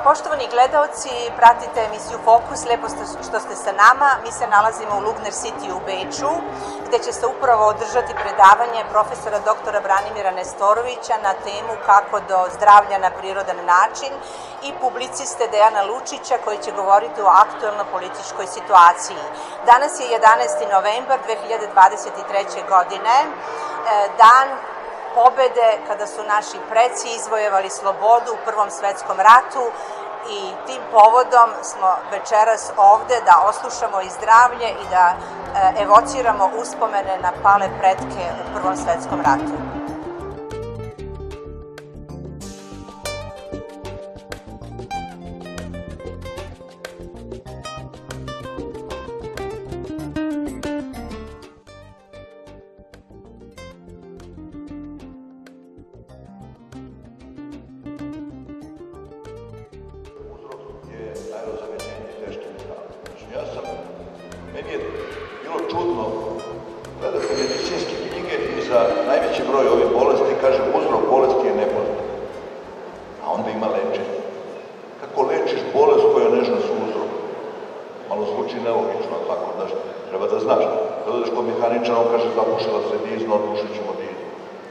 Poštovani gledaoci, pratite emisiju Fokus, lepo što ste sa nama. Mi se nalazimo u Lugner City u Beču, gde će se upravo održati predavanje profesora doktora Branimira Nestorovića na temu kako do zdravlja na prirodan način i publiciste Dejana Lučića koji će govoriti o aktuelno političkoj situaciji. Danas je 11. novembar 2023. godine, dan pobede kada su naši preci izvojevali slobodu u Prvom svetskom ratu i tim povodom smo večeras ovde da oslušamo i zdravlje i da evociramo uspomene na pale pretke u Prvom svetskom ratu. Meni je bilo čudno gledati medicinske knjige i za najveći broj ovih bolesti kaže uzrok bolesti je nepoznat, a onda ima lečenje. Kako lečiš bolest koja ne zna su uzrok? Malo zvuči nelogično, tako da treba da znaš. Kada odeš kod mehaničara, on kaže zapušila se dizno, odpušit ćemo dizno.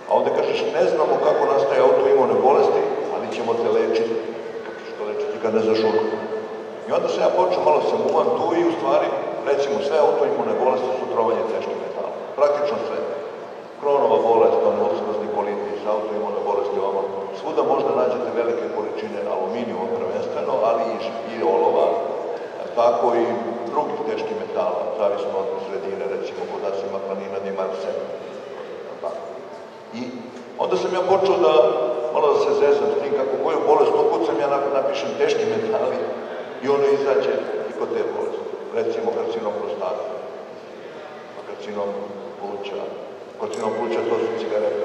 A onda kažeš ne znamo kako nastaje autoimune bolesti, ali ćemo te lečiti. Kako ćeš to lečiti kad ne znaš uzrok? I onda sam ja počeo malo se muvam tu i u stvari, recimo, sve autoimune bolesti su trovanje teških metala. Praktično sve. Kronova bolest, ulcerozni kolitis, autoimune bolesti, svuda možda nađete velike količine aluminijuma prvenstveno, ali i olova, tako i drugih teških metala, zavisno od sredine, recimo kod nas ima planina dimarsen. I onda sam ja počeo da malo da se zezam s tim kako koju bolest ukucam, ja napišem teški metali i ono izađe i kod te bolesti. Recimo karcinom prostate, karcinom pluća. Karcinom pluća to su cigarete,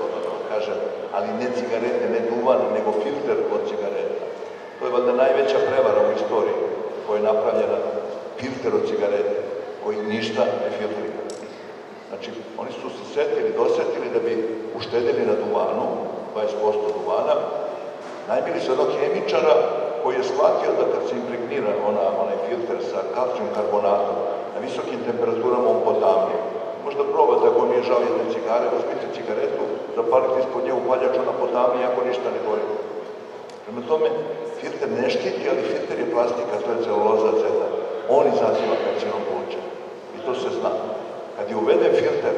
kažem, ali ne cigarete, ne duvan, nego filter od cigareta. To je valjda najveća prevara u istoriji koja je napravljena, filter od cigarete, koji ništa ne filtrira. Znači, oni su se dosetili da bi uštedili na duvanu, 20% duvana, najbili su jednog hemičara koji je shvatio da kad se impregnira onaj filter sa kalcijum karbonatom, na visokim temperaturama on potamnije. Možda probate, ako nije žal jedne cigare, uzmite cigaretu, zapalite ispod nje upaljač, ona potamnije ako ništa ne gori. Prema tome, filter ne štiti, ali filter je plastika, to je celuloza aceta. On izaziva karcinom pluća. I to se zna. Kad je uveden filter,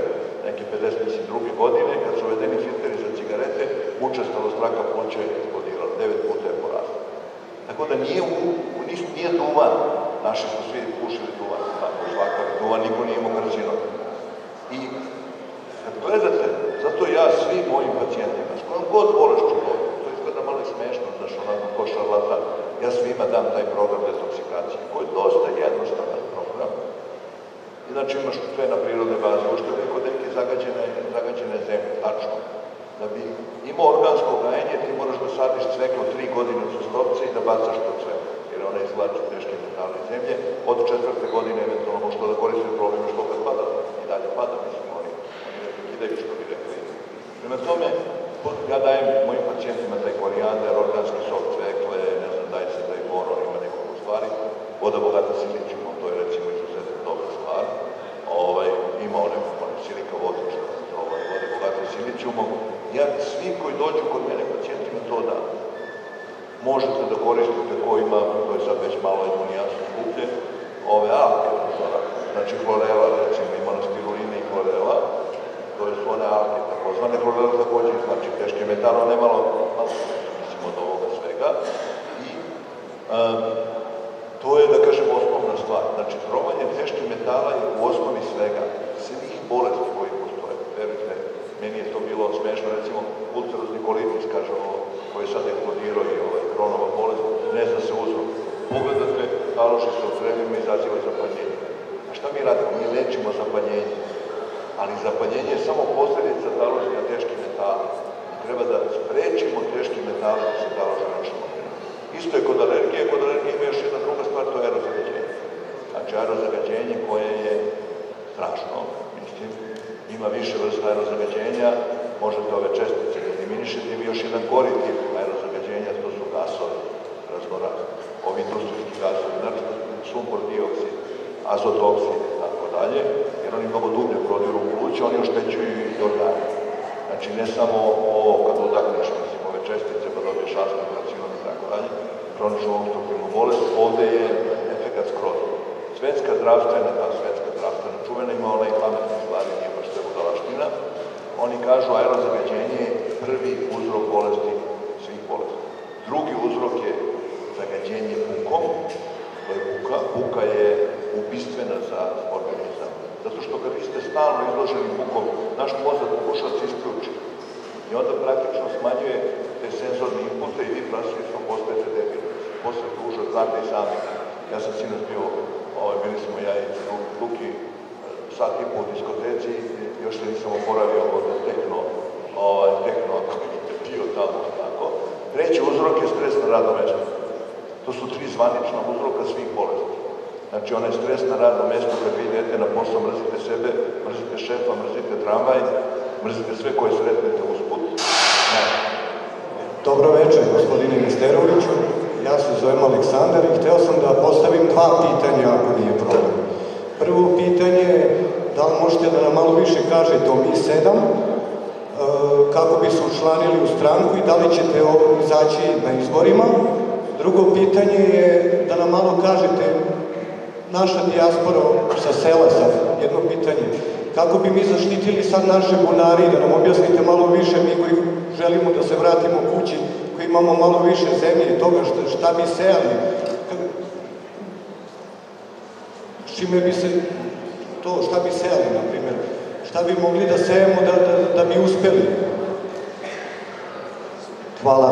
neke 52. godine, kad su uvedeni filteri za cigarete, učestalost raka pluća je eksplodirala, 9 puta je porasla. Tako da nije duvan, naši su svi pušili duvan, tako svakako, duvan niko nije imao karcinom. I kad gledate, zato ja svim mojim pacijentima, s kojom god bolešću dođu, to izgleda malo i smešno, znaš, onako ko šarlatan, ja svima dam taj program detoksikacije, koji je dosta jednostavan program. Inače imaš sve na prirodne baze, ušte kod neke zagađene zemlje, tačno. Da bi imao organsko gajenje, ti moraš da sadiš cveklo 3 godine od stopce i da bacaš to cveklo, jer ona izvlači teške metale iz zemlje. Od 4. godine eventualno možeš to da koristiti problem što kad pada, i dalje pada, mislim, oni kidaju što bi rekli. Prema tome, ja dajem mojim pacijentima taj korijander, organski sok cvekle, ne znam, daje se taj boron, ima nekoliko stvari, voda bogata silicijumom, to je recimo izuzetno dobra stvar. Ima one silika voda, vode bogate silicijumom. Ja svi koji dođu kod mene pacijentima to dam. Možete da koristite ko ima, to je sad već malo jednu nijansu skuplje, ove alke, znači hlorela, recimo ima na spiruline i hlorela, to su one alke, takozvane hlorela također, znači teške metala, ne malo mislimo od ovoga svega. I to je, da kažem, osnovna stvar. Znači, trovanje teških metala je u osnovi svega, svih bolesti koji postoje, verujte. Meni je to bilo smešno, recimo, ulcerozni kolitis, kaže ovo, koji je sad eksplodirao i kronova bolest, ne zna se uzrok. Pogledate, taloši se u crevima i izaziva zapaljenje. A šta mi radimo? Mi lečimo zapaljenje. Ali zapaljenje je samo posljedica taloženja teških metala. Treba da sprečimo teški metale da se talože našemo. Isto je kod alergije ima još jedna druga stvar, to je aerozagađenje. Znači, aerozagađenje koje je strašno, mislim, ima više vrsta aerozagađenja, možete ove čestice da eliminišete, ili još jedan gori tip aerozagađenja, to su gasovi, raznorazni, ovi industrijski gasovi, znači sumpor dioksid, azot oksid i tako dalje, jer oni mnogo dublje prodiru u pluća, oni oštećuju i organe. Znači ne samo ovo kad udahneš, mislim, ove čestice pa dobiješ astmu, karcinom i tako dalje, kroničnu opstruktivnu bolest, ovde je efekat skroz. Svetska zdravstvena, čuvena, ima onaj pametni stvari, nije baš sve budalaština, oni kažu aerozagađenje je prvi uzrok bolesti, svih bolesti. Drugi uzrok je zagađenje bukom, to je buka. Buka je ubistvena za organizam, zato što kad vi ste stalno izloženi bukom, naš mozak pokuša da se isključi i onda praktično smanjuje te senzorne inpute i vi praktično postajete debilni. Posle duža, znate i sami. Ja sam sinoć bio, bili smo ja i Luki sat i po u diskoteci, još se nisam oporavio od tehno, bio tamo, tako. Treći uzrok je stres na radnom mestu. To su 3 zvanična uzroka svih bolesti. Znači, onaj stres na radnom mestu, kad vi idete na posao, mrzite sebe, mrzite šefa, mrzite tramvaj, mrzite sve koje sretnete usput. Dobro večer, gospodine Nesteroviću. Ja se zovem Aleksandar i hteo sam da postavim 2 pitanja, ako nije problem. Prvo pitanje je da li možete da nam malo više kažete o Mi-7, kako bi se učlanili u stranku i da li ćete izaći na izborima. Drugo pitanje je da nam malo kažete, naša dijaspora sa sela, sad jedno pitanje, kako bi mi zaštitili sad naše bunari, da nam objasnite malo više, mi koji želimo da se vratimo kući, koji imamo malo više zemlje i toga šta bi sejali, čime bi se, to šta bi sejali, na primjer, šta bi mogli da sejemo da bi uspeli. Hvala.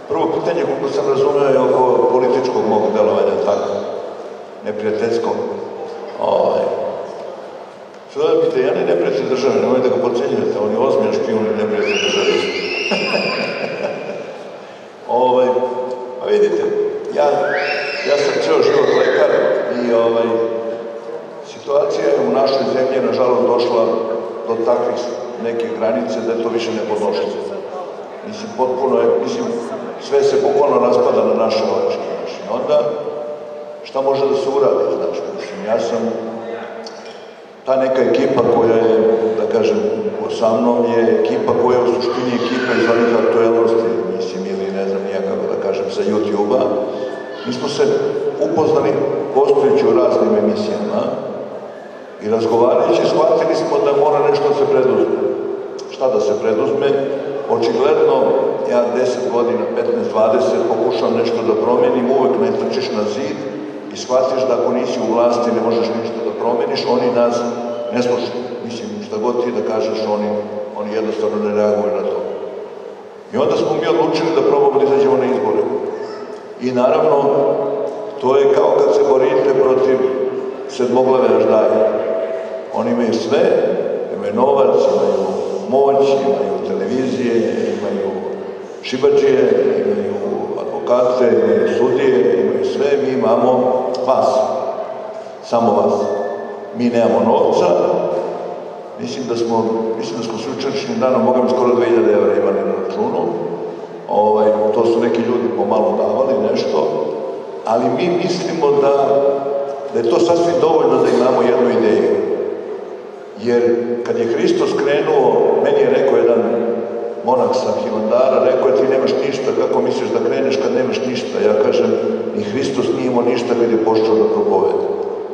Prvo pitanje, koliko sam razumio, je oko političkog mog delovanja, tako, neprijateljskog. Što da biste, ja ne neprijatelj države, nemoj da ga podcenjujete, on je ozbiljan špijun i neprijatelj države. Pa vidite, ja sam ceo život lekar i situacija je u našoj zemlji, nažalost, došla do takvih neke granice da je to više nepodnošljivo. Mislim, potpuno je, sve se bukvalno raspada na naše oči. I onda, šta može da se uradi, znači, ja sam, ta neka ekipa koja je, da kažem, sa mnom je ekipa koja je u suštini ekipa iz onih aktuelnosti, mislim, ili ne znam nijakako da kažem, sa YouTube-a. Mi smo se upoznali gostujući u raznim emisijama i razgovarajući shvatili smo da mora nešto da se preduzme. Šta da se preduzme? Očigledno, ja 10 godina, 15-20, pokušam nešto da promenim, uvek ne trčiš na zid i shvatiš da ako nisi u vlasti ne možeš ništa da promeniš, oni nas ne slušaju. Mislim, šta god ti da kažeš, oni jednostavno ne reaguju na to. I onda smo mi odlučili da probamo da izađemo na izbore. I naravno, to je kao kad se borite protiv sedmoglave aždaje. Oni imaju sve, imaju novac, imaju moć, imaju televizije, imaju šibadžije, imaju advokate, imaju sudije, imaju sve, mi imamo vas, samo vas. Mi nemamo novca, mislim da smo s jučerašnjim danom mogli skoro 2000 € imali na računu, to su neki ljudi pomalo davali nešto, ali mi mislimo da je to sasvim dovoljno da imamo jednu ideju. Jer kad je Hristos krenuo, meni je rekao jedan monah sa Hilandara, rekao je ti nemaš ništa, kako misliš da kreneš kad nemaš ništa? Ja kažem, ni Hristos nije imao ništa kad je počeo da propoveda.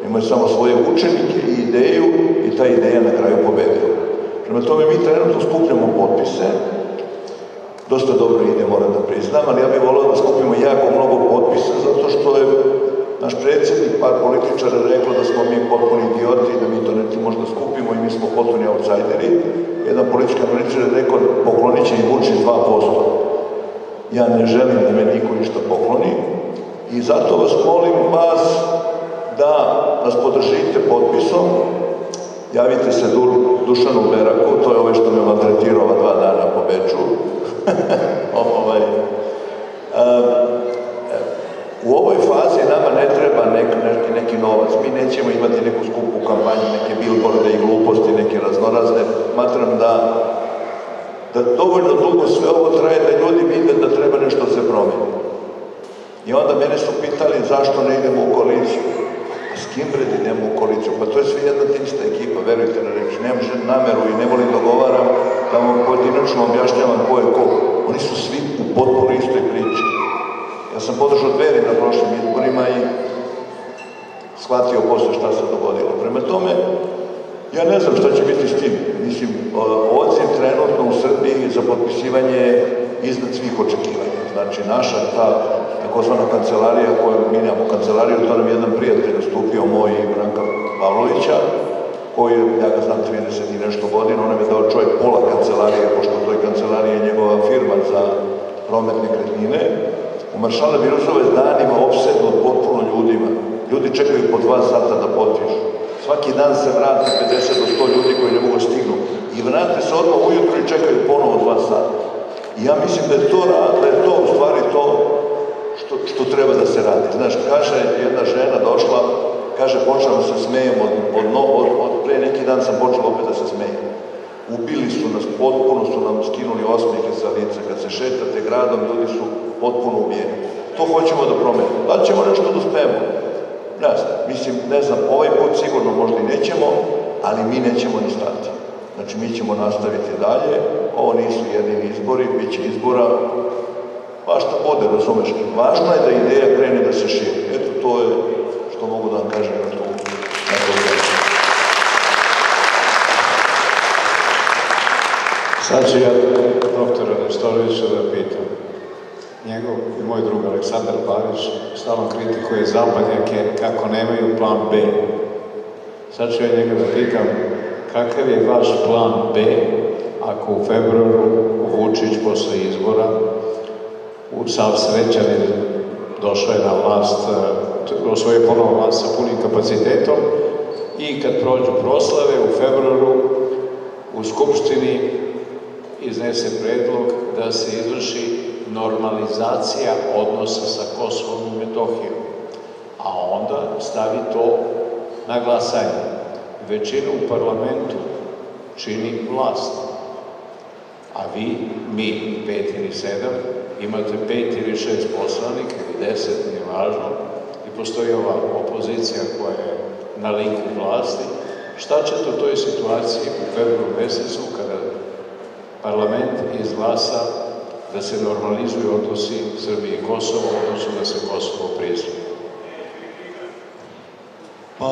Imao je samo svoje učenike i ideju i ta ideja na kraju pobedila. Prema tome mi trenutno skupljamo potpise, dosta dobro ide, moram da priznam, ali ja bih volao da skupimo jako mnogo potpisa, zato što je naš predsjednik, par političara rekao da smo mi potpuni idioti i da mi to nećemo možda skupimo i mi smo potpuni outsideri. Jedan politički analitičar je rekao poklonit će i Vučić 2%. Ja ne želim da me niko ništa pokloni i zato vas molim vas da nas podržite potpisom. Javite se Dušanu Beraku, to je što me maltretirao ova 2 dana po Beču. U ovoj fazi nama ne treba neki novac, mi nećemo imati neku skupu kampanju, neke bilborde i gluposti, neke raznorazne. Smatram da da dovoljno dugo sve ovo traje da ljudi vide da treba nešto se promeni. I onda mene su pitali zašto ne idemo u koaliciju. A s kim red idemo u koaliciju? Pa to je sve jedna te ista ekipa, verujte na reći. Nemam nameru i ne volim dogovaram da vam pojedinačno objašnjavam ko je ko. Oni su svi u potpuno istoj priči. Ja sam podržao Dveri na prošlim izborima i shvatio posle šta se dogodilo. Prema tome, ja ne znam šta će biti s tim. Mislim, odziv trenutno u Srbiji za potpisivanje je iznad svih očekivanja. Znači, naša ta takozvana kancelarija, koju mi nemamo kancelariju, to nam jedan prijatelj nastupio, moj Branka Pavlovića, koji je, ja ga znam 30 i nešto godina, on nam je dao čovjek pola kancelarije, pošto toj kancelariji je njegova firma za promet nekretnine. U Maršale Biruzove danima opsedno potpuno ljudima. Ljudi čekaju po 2 sata da potpišu. Svaki dan se vrati 50 do 100 ljudi koji ne mogu stignu. I vrate se odmah ujutru i čekaju ponovo 2 sata. I ja mislim da je to u stvari to što treba da se radi. Znaš, kaže jedna žena došla, kaže počela se smejem od pre neki dan sam počela opet da se smejem. Ubili su nas, potpuno su nam skinuli osmijehe sa lica. Kad se šetate gradom, ljudi su potpuno ubijeni. To hoćemo da promenimo. Da li ćemo nešto da uspemo? Ne znam, mislim, ne znam, ovaj put sigurno možda i nećemo, ali mi nećemo ni stati. Znači, mi ćemo nastaviti dalje, ovo nisu jedini izbori, bit će izbora, pa šta bude, razumeš. Važno je da ideja krene da se širi. Eto, to je što mogu da vam kažem na to. Sad ću ja doktora Nestorovića da pitam. Njegov i moj drug Aleksandar Pavić stalno kritikuje zapadnjake kako nemaju plan B. Sad ću ja njega da pitam kakav je vaš plan B ako u februaru Vučić posle izbora u sav srećan došao je na vlast, osvojio ponovo vlast sa punim kapacitetom i kad prođu proslave u februaru u Skupštini iznese predlog da se izvrši normalizacija odnosa sa Kosovom i Metohijom, a onda stavi to na glasanje. Većinu u parlamentu čini vlast, a vi, mi, 5 ili 7, imate 5 ili 6 poslanika, 10, nije važno, i postoji ova opozicija koja je na liku vlasti. Šta ćete u toj situaciji u februaru mesecu kada parlament izglasa da se normalizuju odnosi Srbije i Kosova, odnosno da se Kosovo prizna? Pa,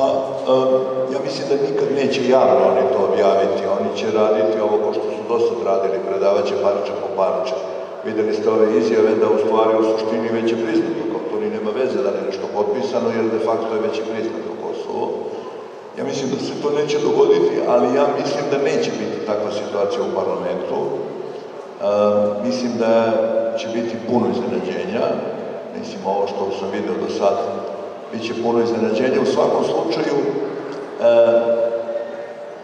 ja mislim da nikad neće javno oni to objaviti. Oni će raditi ovo ko što su dosad radili, predavaće parče po parče. Videli ste ove izjave da u stvari u suštini već je priznato, kao to ni nema veze da je nešto potpisano, jer de facto je već priznato Kosovo. Ja mislim da se to neće dogoditi, ali ja mislim da neće biti takva situacija u parlamentu. Mislim da će biti puno iznenađenja. Mislim, ovo što sam vidio do sad, bit će puno iznenađenja. U svakom slučaju,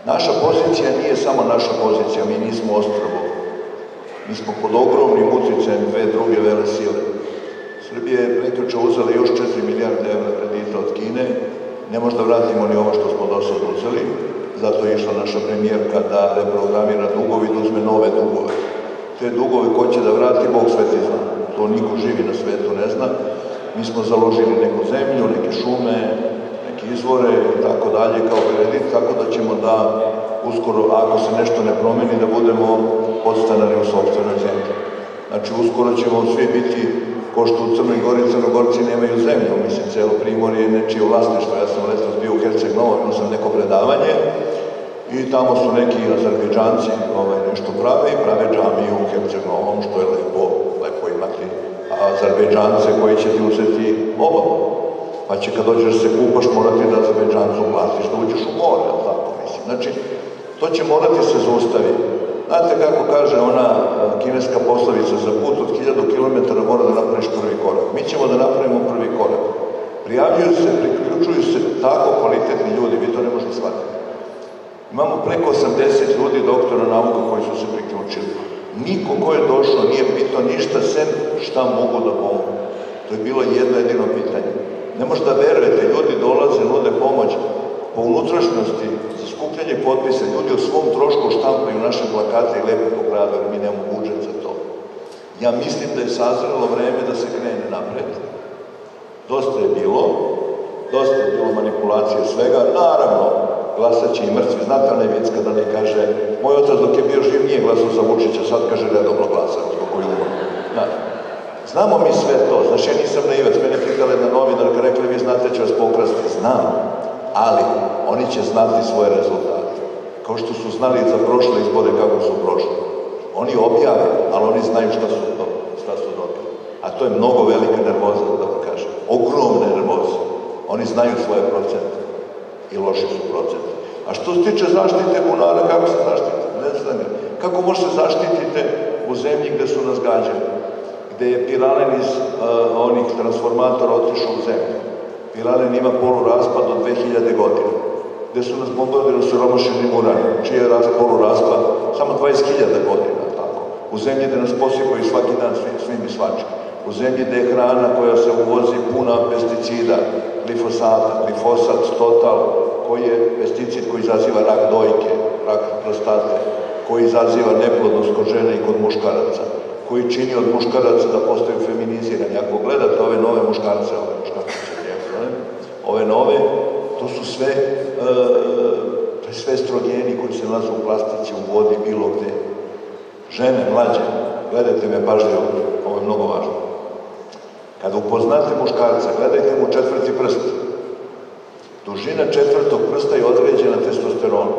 naša pozicija nije samo naša pozicija, mi nismo ostrvo. Mi smo pod ogromnim uticajem 2 druge vele sile. Srbija je prekjuče uzela još 4 milijarde evra kredita od Kine, ne možda vratimo ni ovo što smo do sad uzeli, zato je išla naša premijerka da reprogramira dugovi, da uzme nove dugove. Te dugove ko će da vrati, Bog sveti zna. To niko živi na svetu ne zna. Mi smo založili neku zemlju, neke šume, neke izvore i tako dalje kao kredit, tako da ćemo da uskoro, ako se nešto ne promeni, da budemo podstanari u sopstvenoj zemlji. Znači, uskoro ćemo svi biti, ko što u Crnoj Gori, Crnogorci nemaju zemlju, mislim, celo Primorje je nečije vlasništvo. Ja sam letos bio u Herceg-Novom, imao sam neko predavanje i tamo su neki Azerbejdžanci nešto prave džamiju u Herceg-Novom, što je lepo imati Azerbejdžance koji će ti uzeti obavu. Pa će kad dođeš se kupaš morati da Azerbejdžancu platiš, da uđeš u more, ali tako mislim. Znači, to će morati se zaustaviti. Znate kako kaže ona kineska poslovica, za put od 1000 km mora da napraviš prvi korak. Mi ćemo da napravimo prvi korak. Prijavljuju se, priključuju se tako kvalitetni ljudi, vi to ne možete shvatiti. Imamo preko 80 ljudi, doktora nauka, koji su se priključili. Niko ko je došao nije pitao ništa, sem šta mogu da pomogu. To je bilo jedno jedino pitanje. Ne možete da verujete, ljudi dolaze, nude pomoć. po unutrašnjosti za skupljanje potpisa, ljudi o svom trošku štampaju naše plakate i lepe po gradu, jer mi nemamo budžet za to. Ja mislim da je sazrelo vreme da se krene napred. Dosta je bilo manipulacije svega, naravno, glasat će i mrtvi. Znate onaj vic kada ne kaže, moj otac dok je bio živ nije glasao za Vučića, sad kaže redovno glasa, zbog koju umor. Znamo mi sve to, znaš, ja nisam naivac, mene pitala jedna novinarka, rekla, vi znate će vas pokrasti, znam, ali oni će znati svoje rezultate. Kao što su znali za prošle izbore kako su prošli. Oni objave, ali oni znaju šta su dobili. A to je mnogo velika nervoza, da vam kažem. Ogromne nervoze. Oni znaju svoje procente. I loši su procente. A što se tiče zaštite bunara, kako se zaštite? Ne znam. Kako možete zaštitite u zemlji gde su nas gađali? Gde je Piralen iz onih transformatora otišao u zemlju. Piralen ima poluraspad od 2000 godina. Gde su nas bombardirali su romašenim uranijom, čiji je poluraspad samo 20.000 godina. U zemlji gde nas posipaju svaki dan svim i svačim. U zemlji gde je hrana koja se uvozi puna pesticida, glifosat, total, koji je pesticid koji izaziva rak dojke, rak prostate, koji izaziva neplodnost kod žene i kod muškaraca, koji čini od muškaraca da postaju feminizirani. Ako gledate ove nove muškarce, ove nove, to su sve estrogeni koji se nalaze u plastici, u vodi, bilo gde. Žene, mlađe, gledajte me pažljivo, ovo je mnogo važno. Kada upoznate muškarca, gledajte mu četvrti prst. Dužina četvrtog prsta je određena testosteronom.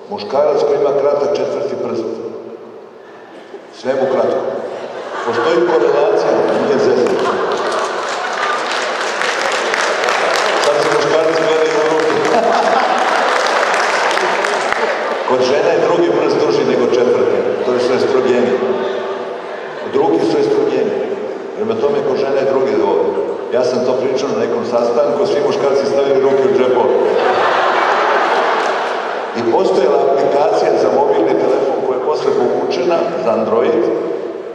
Muškarac koji ima kratak četvrti prst, sve mu kratko. Postoji korelacija, nije zezno. Sad se muškarci gledaju u ruke. Kod žena je drugi prst duži nego četvrti. To su estrogeni. Drugi su estrogeni. Prema tome, kod žena je drugi ovdje. Ja sam to pričao na nekom sastanku, svi muškarci stavili ruke u džepove. I postojala aplikacija za mobilni telefon koja je posle povučena za Android,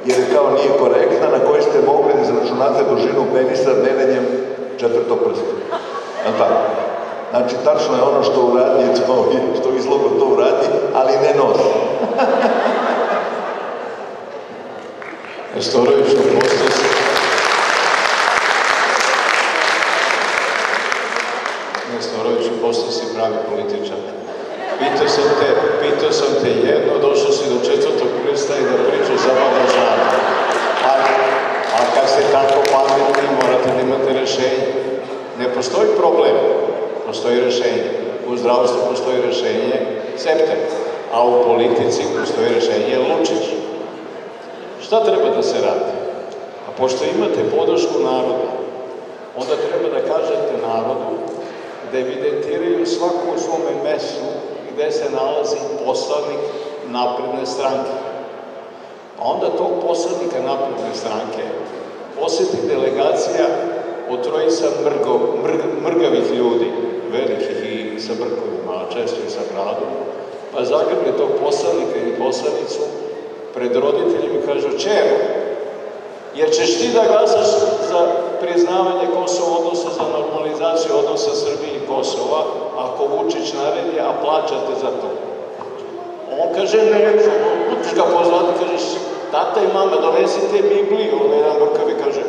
jer kao nije korektna, na kojoj ste mogli da izračunate dužinu penisa merenjem četvrtog prsta. Tako? Znači, tačno je ono što u radnji, što izlogo to u radnji, ali ne nosi. Nestoroviću, postao si pravi političar. Pitao sam te jedno, došao si do četvrtog prsta i da pričaš za žana. Ali kad ste tako pametni, morate da imate rešenje. Ne postoji problem, postoji rešenje. U zdravstvu postoji rešenje Septer, a u politici postoji rešenje Lučić. Šta treba da se radi? A pošto imate podršku naroda, onda treba da kažete narodu da evidentiraju svako u svome mestu gde se nalazi poslanik Napredne stranke. A onda tog poslanika Napredne stranke poseti delegacija od trojica mrgavih ljudi, velikih i sa brkovima, a često i sa bradom, pa zagrbe tog poslanika ili poslanicu pred roditeljima i kažu: "Čero, jer ćeš ti da glasaš za priznavanje Kosova, odnosno za normalizaciju odnosa Srbije i Kosova, ako Vučić naredi, a plaćate za to?" On kaže: "Neću." Ti ga pozvati, kažeš: "Tata i mama, donesite Bibliju." On jedan brkavi kaže: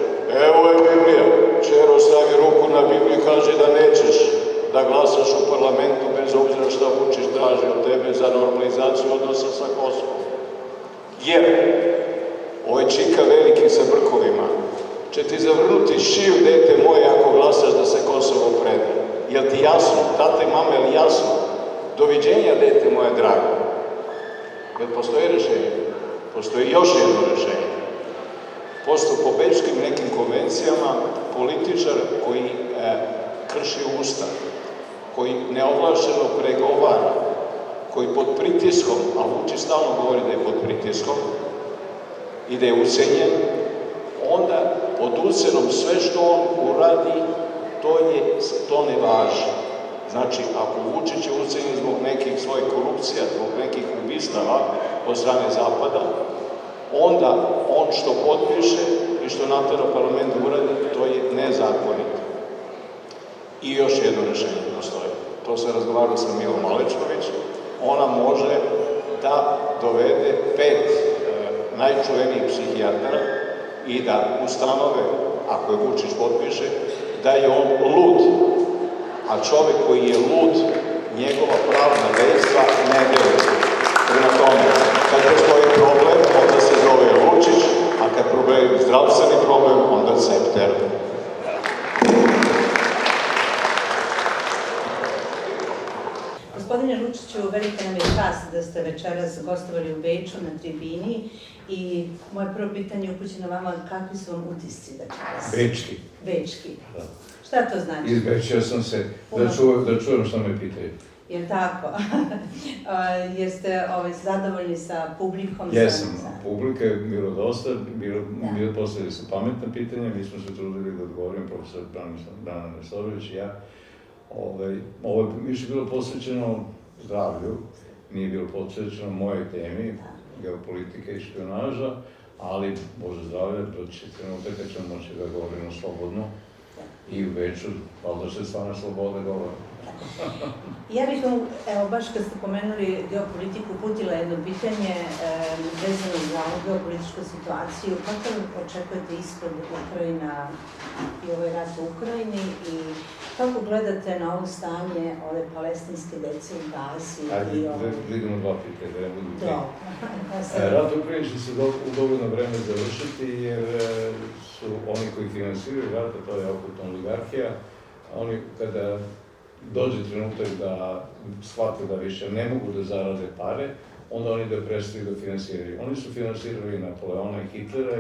"Evo je Biblija." Čero stavi ruku na Bibliju i kaže da nećeš da glasaš u parlamentu bez obzira šta Vučić traži od tebe za normalizaciju odnosa sa Kosovom. Jer ovaj čika veliki sa brkovima će ti zavrnuti šiju, dete moje, ako glasaš da se Kosovo preda. Jel ti jasno, tata i mama, jel jasno? Doviđenja, dete moje drago. Jel postoji rešenje? Postoji još jedno rešenje. Pošto po bečkim nekim konvencijama političar koji krši ustav, koji neovlašeno pregovara, koji pod pritiskom, a Vučić stalno govori da je pod pritiskom i da je ucenjen, onda pod ucenom sve što on uradi, to ne važi. Znači, ako Vučić je ucenjen zbog nekih svojih korupcija, zbog nekih ubistava od strane Zapada, onda on što potpiše i što natera parlament uradi, to je nezakonito. I još jedno rešenje postoji. to se razgovarao sa Milom Malečković, ona može da dovede 5 najčuvenijih psihijatara i da ustanove, ako je Vučić potpiše, da je on lud. A čovek koji je lud, njegova pravna dejstva ne deluje. Prema tome, kad postoji problem, onda se zove Vučić, a kad je zdravstveni problem, onda Cepter. Gospodine Lučiću, velika nam je čast da ste večeras gostovali u Beču na tribini i moje prvo pitanje upućeno vama, kakvi su vam utisci večeras? Bečki. Bečki. Šta to znači? Izbečio sam se da čujem što me pitaju. Je li tako? Jeste zadovoljni sa publikom? Jesam, publika je bilo dosta, postavili su pametna pitanja, mi smo se trudili da odgovorim, profesor Brana Nestorović i ja. Ovo je više bilo posvećeno zdravlju, nije bilo posvećeno mojoj temi, geopolitika i špionaža, ali, Bože zdravlje, doći trenutak kad ćemo moći da govorimo slobodno i u Beču, valjda će stvarno slobode govore. Ja bih vam, evo, baš kad ste pomenuli geopolitiku, uputila jedno pitanje vezano za ovu geopolitičku situaciju. Kako očekujete ishod Ukrajina i ovaj rat u Ukrajini i kako gledate na ovo stanje ove palestinske dece u Gazi? Ajde, vidimo dva pitanja, da ne budu tri. Rat u Ukrajini će se u dovoljno vreme završiti jer su oni koji finansiraju rat, a to je okultna oligarhija, oni kada dođe trenutak da shvate da više ne mogu da zarade pare, onda oni da prestaju da finansiraju. Oni su finansirali Napoleona i Hitlera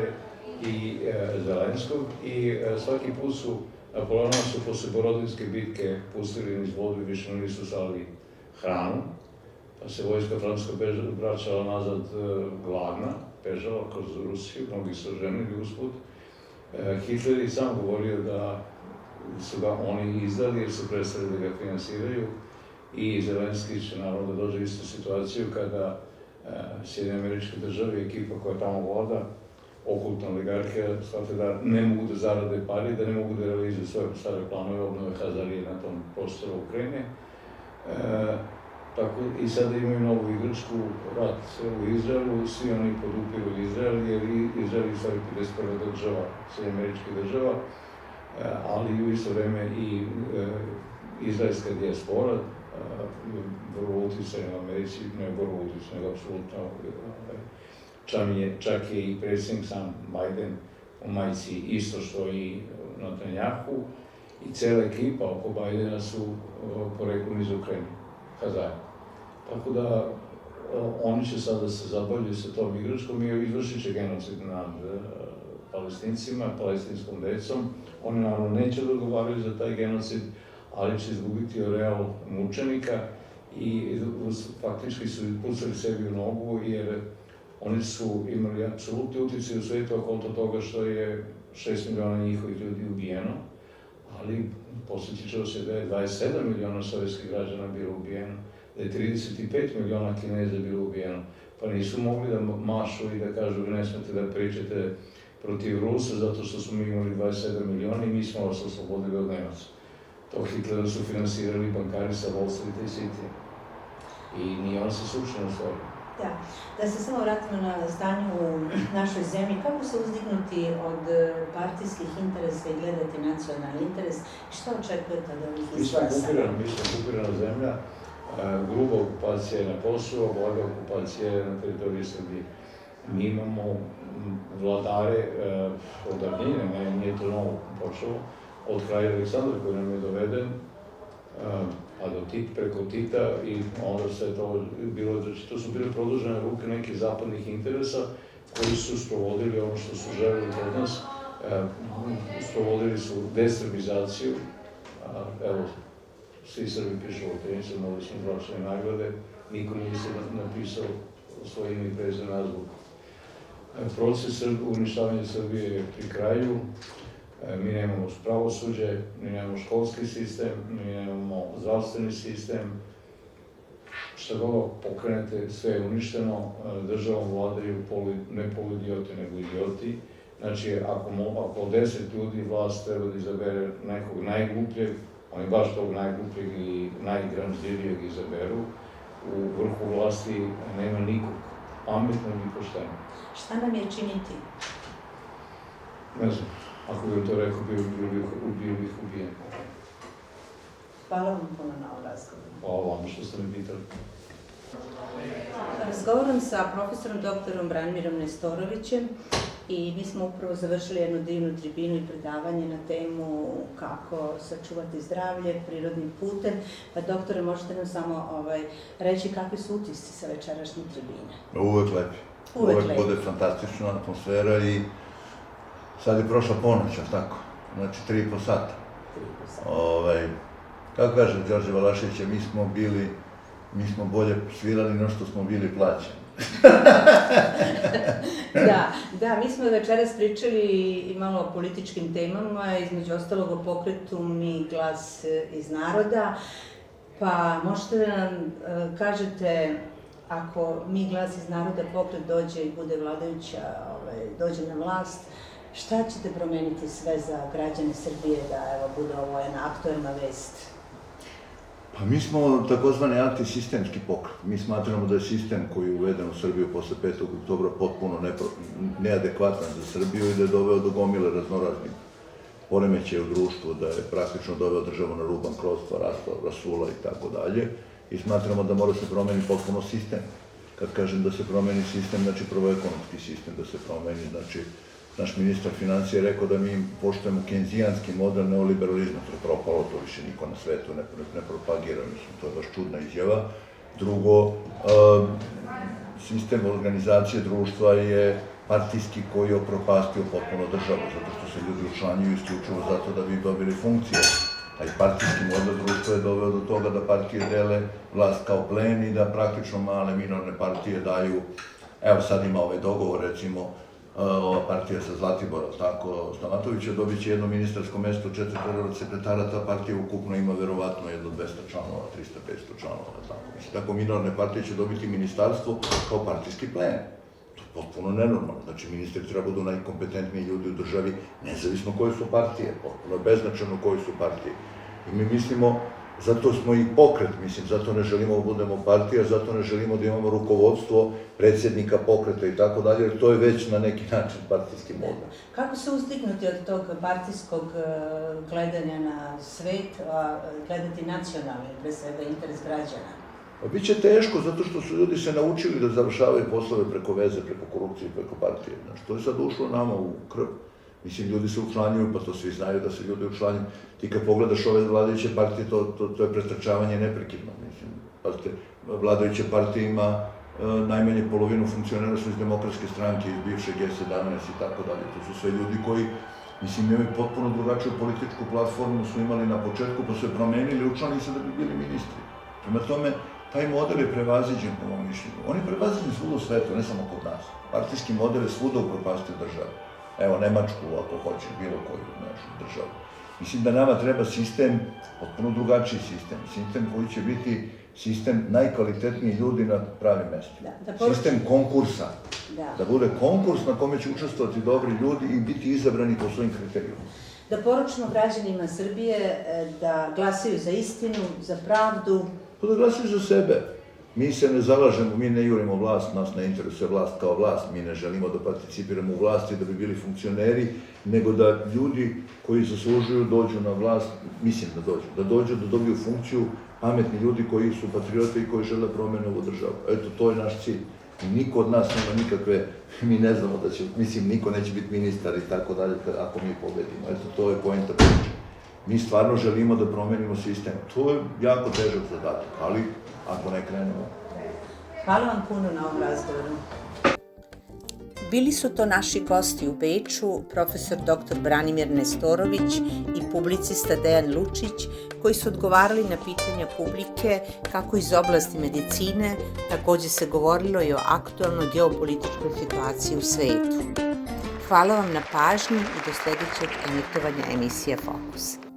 i Zelenskog i svaki put su Napoleona su posle Borodinske bitke pustili niz vodu i više nisu slali hranu, pa se vojska francuska vraćala nazad gladna, bežala kroz Rusiju, mnogi su ženili usput. Hitler je sam govorio da su ga oni izdali jer su prestali da ga finansiraju i Zelenski će naravno da dođe u istu situaciju kada Sjedinjene Američke Države i ekipa koja tamo voda, okultna oligarhija, shvate da ne mogu da zarade pare i da ne mogu da realizuju svoje stare planove obnove Hazarije na tom prostoru Ukrajine. I sada imaju novu igračku, rat u Izraelu, svi oni podupiru Izrael jer Izrael je stvari 51. država, Sjedinjene Američke Država, ali u isto vreme i izraelska dijaspora, vrlo utjecajna u Americi, ne vrlo utjecajna, nego apsolutno, čak je i predsjednik sam Biden u majici isto što i Netanjahu i cela ekipa oko Bidena su poreklom iz Ukrajine, Hazaja. Tako da oni će sada da se zabavljaju sa tom igračkom i izvršit će genocid nad Palestincima, palestinskom decom. Oni naravno neće da odgovaraju za taj genocid, ali će izgubiti oreal mučenika i faktički su pucali sebi u nogu jer oni su imali apsolutni utjecaj u svijetu oko toga što je 6 miliona njihovih ljudi ubijeno, ali posjetit ćemo se da je 27 miliona sovjetskih građana bilo ubijeno, da je 35 miliona Kineza bilo ubijeno, pa nisu mogli da mašu i da kažu ne smete da pričate protiv Rusa zato što smo imali 27 miliona i mi smo vas oslobodili od Nemaca. To Hitlera su finansirali bankari sa Wall Streeta i City. I nije on se sušteno stvorio. Da se samo vratimo na stanje u našoj zemlji, kako se uzdignuti od partijskih interesa i gledati nacionalni interes i šta očekujete od ovih izglasa? Mi smo okupirana zemlja, gruba okupacija je na Kosovu, blaga okupacija je na teritoriji Srbije. Mi imamo vladare od davnine, nije to novo počelo, od kralja Aleksandra koji nam je doveden, a preko Tita i onda se to bilo, to su bile produžene ruke nekih zapadnih interesa koji su sprovodili ono što su želeli od nas, sprovodili su deserbizaciju, evo, svi Srbi pišu lotenice, mogli smo zvačene nagrade, niko nije se napisao svoje ime i prezime nazvu. Proces uništavanja Srbije je pri kraju, mi nemamo pravosuđe, mi nemamo školski sistem, mi nemamo zdravstveni sistem. Šta god pokrenete, sve je uništeno, državom vladaju ne poluidioti, nego idioti. Znači, ako 10 ljudi vlast treba da izabere nekog najglupljeg, Oni baš tog najglupljeg i najgramzljivijeg izaberu. U vrhu vlasti nema nikog pametnog i poštenog. Šta nam je činiti? Ne znam, ako bih to rekao, bio bih ubijen. Hvala vam puno na ovom razgovoru. Hvala vam što ste me pitali. Razgovaram sa profesorom doktorom Branimirom Nestorovićem i mi smo upravo završili jednu divnu tribinu i predavanje na temu kako sačuvati zdravlje prirodnim putem. Pa doktore, možete nam samo reći kakvi su utisci sa večerašnje tribine? Uvek lepi. Uvek bude fantastična atmosfera i sad je prošla ponoć, tako? Znači 3,5 sata. Kako kaže Đorđe Balašević, mi smo bolje svirali no što smo bili plaćeni. Da, mi smo večeras pričali i malo o političkim temama, između ostalog o pokretu Mi glas iz naroda, pa možete da nam kažete, ako Mi glas iz naroda pokret dođe i bude vladajuća, dođe na vlast, šta ćete promeniti sve za građane Srbije da bude ovo jedna aktuelna vest? Pa mi smo takozvani antisistemski pokret. Mi smatramo da je sistem koji je uveden u Srbiju posle 5. oktobra potpuno neadekvatan za Srbiju i da je doveo do gomile raznoraznih poremećaja u društvu, da je praktično doveo državu na rub bankrotstva, rasula i tako dalje. I smatramo da mora se promeni potpuno sistem. Kad kažem da se promeni sistem, znači prvo ekonomski sistem da se promeni, znači naš ministar financija je rekao da mi poštujemo kenzijanski model neoliberalizma, to je propalo, to više niko na svetu ne propagira, mislim, to je baš čudna izjava. Drugo, sistem organizacije društva je partijski koji je upropastio potpuno državu, zato što se ljudi učlanjuju isključivo zato da bi dobili funkcije. Taj partijski model društva je doveo do toga da partije dele vlast kao plen i da praktično male minorne partije daju, evo sad ima ovaj dogovor, recimo, ova partija sa Zlatibora, tako, Stamatovića, dobit će jedno ministarsko mesto, 4 sekretara, ta partija ukupno ima verovatno jedno 200 članova, 300-500 članova, tako. Mislim, tako minorne partije će dobiti ministarstvo kao partijski plen. To je potpuno nenormalno. Znači, ministri treba budu najkompetentniji ljudi u državi, nezavisno koje su partije, potpuno beznačajno koje su partije. I mi mislimo, zato smo i pokret, mislim, zato ne želimo da budemo partija, zato ne želimo da imamo rukovodstvo, predsjednika pokreta i tako dalje, jer to je već na neki način partijski model. Kako se uzdignuti od tog partijskog gledanja na svet, a gledati nacionalni, pre svega, interes građana? Biće teško, zato što su ljudi se naučili da završavaju poslove preko veze, preko korupcije, preko partije. Znači, to je sad ušlo nama u krv. Mislim, ljudi se učlanjuju, pa to svi znaju da se ljudi učlanjuju. Ti kad pogledaš ove vladajuće partije, to je pretrčavanje neprekidno. Mislim, pazite, vladajuće partije ima najmanje polovinu funkcionera su iz Demokratske stranke, iz bivše G17 i tako dalje. To su sve ljudi koji, mislim, imaju potpuno drugačiju političku platformu, su imali na početku, pa su je promenili, učlanili se da bi bili ministri. Prema tome, taj model je prevaziđen, po mom mišljenju. On je prevaziđen svuda u svetu, ne samo kod nas. Partijski model je svuda upropastio državu. Evo, Nemačku, ako hoće, bilo koju našu državu. Mislim da nama treba sistem, potpuno drugačiji sistem koji će biti sistem najkvalitetnijih ljudi na pravim mestima. Sistem konkursa. Da bude konkurs na kome će učestvovati dobri ljudi i biti izabrani po svojim kriterijima. Da poručimo građanima Srbije da glasaju za istinu, za pravdu. Pa da glasaju za sebe. Mi se ne zalažemo, mi ne jurimo vlast, nas ne interesuje vlast kao vlast, mi ne želimo da participiramo u vlasti da bi bili funkcioneri, nego da ljudi koji zaslužuju dođu na vlast, mislim da dođu da dobiju funkciju, pametni ljudi koji su patriote i koji žele promene ovu državu. Eto, to je naš cilj. Niko od nas nema nikakve, mi ne znamo da će, mislim, niko neće biti ministar i tako dalje ako mi pobedimo. Eto, to je poenta priče. Mi stvarno želimo da promenimo sistem. To je jako težak zadatak, ali ako ne krenemo. Hvala vam puno na ovom razgovoru. Bili su to naši gosti u Beču, profesor dr. Branimir Nestorović i publicista Dejan Lučić, koji su odgovarali na pitanja publike kako iz oblasti medicine, takođe se govorilo i o aktualnoj geopolitičkoj situaciji u svetu. Hvala vam na pažnji i do sledećeg emitovanja emisije Fokus.